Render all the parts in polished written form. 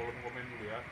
kolom komen dulu ya.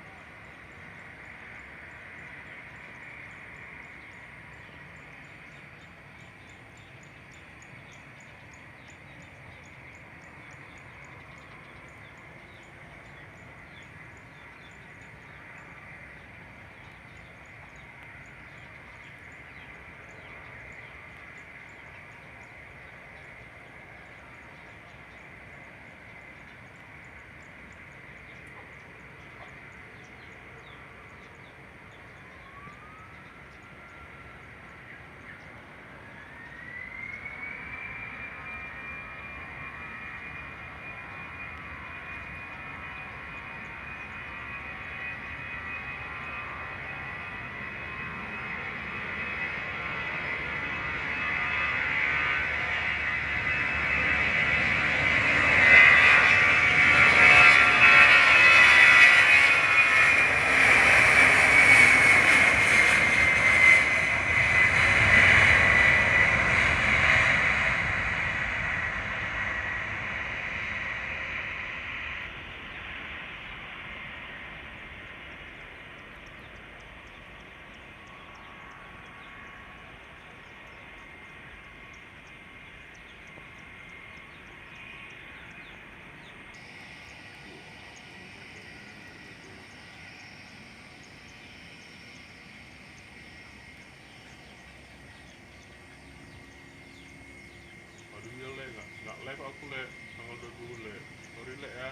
Aduh ya le, nggak live aku le, tanggal 20 le, sorry le ya,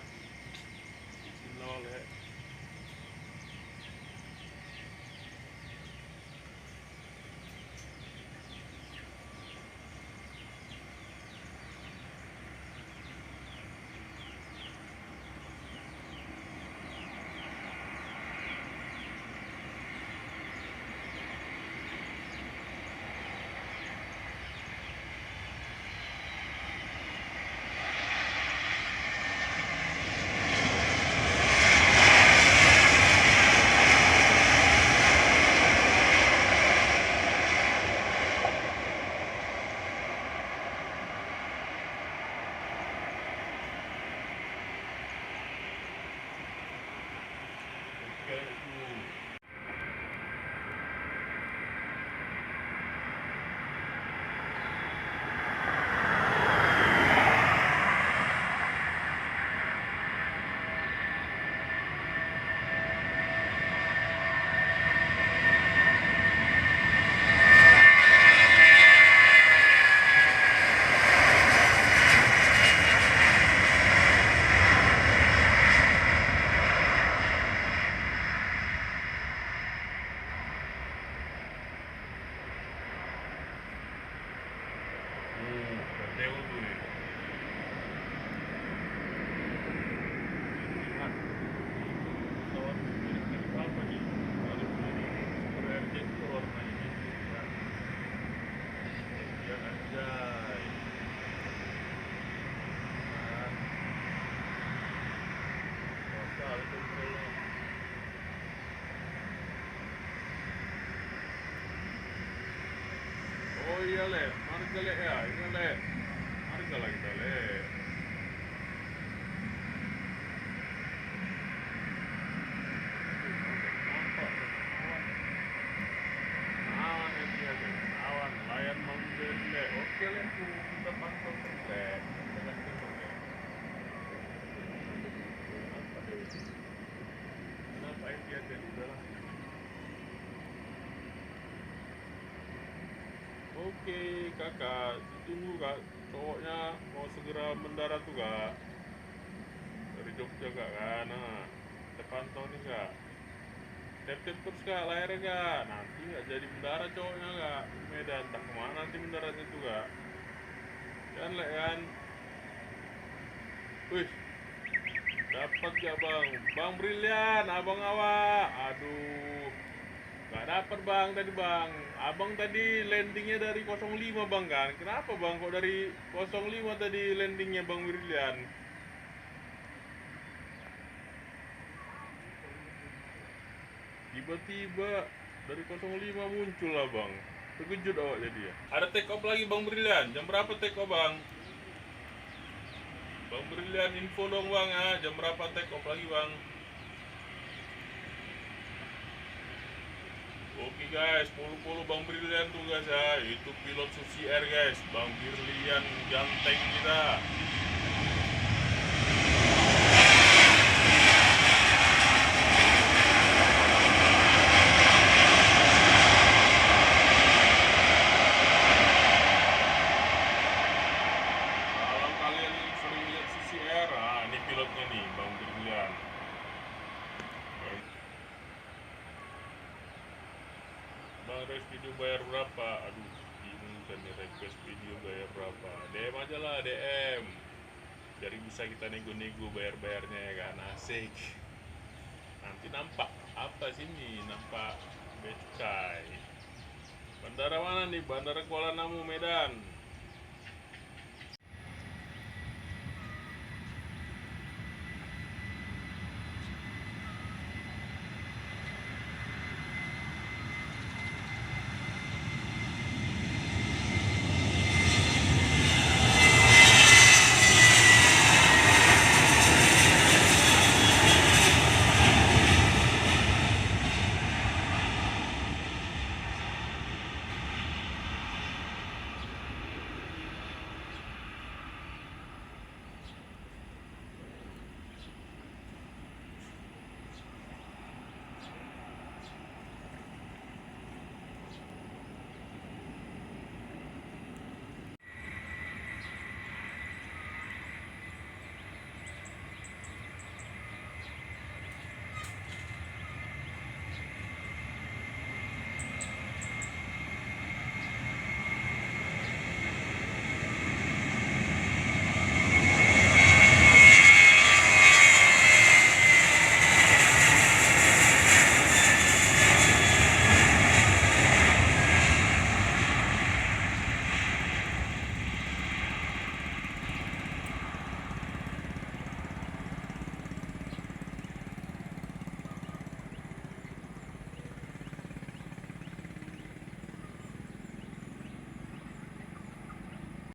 bismillah le. Oh iya le, marga le ya, ini le, marga lah kita le. Nampak awan, awan yang dia le, awan, layan mountain le. Oke le, kita pantau terus le, kita kasih tahu le. Kenapa deh? Kenapa dia jadi udah? Oke kakak, ditunggu kak, cowoknya mau segera mendarat tuh kak, dari Jogja kak kan, nah kita pantau nih kak, tap-tap terus kak layarnya kak, nanti nggak jadi mendarat cowoknya kak, Medan, entah kemana nanti mendaratnya tuh kak, kan le kan, wih, dapat gak bang, bang Brilian, abang awak, aduh, nggak dapat bang tadi bang, abang tadi landingnya dari 05 bang kan, kenapa bang kok dari 05 tadi landingnya bang Brilian? Tiba-tiba dari 05 muncul lah bang, terkejut awak jadi ya. Ada take off lagi bang Brilian, jam berapa take off bang? Bang Brilian info dong bang ya, jam berapa take off lagi bang? Oke guys, follow Bang Brilian tuh guys ya. Itu pilot Susi Air guys, Bang Brilian ganteng kita. Kalau kalian sering lihat Susi Air, ah ini pilotnya nih, Bang Brilian. Bang, request video bayar berapa? Aduh, bingung kan nih request video bayar berapa? DM aja lah, DM. Jadi bisa kita nego-nego bayar-bayarnya ya kan, asik. Nanti nampak apa sini? Nampak bea cukai. Bandara mana nih? Bandara Kuala Namu, Medan.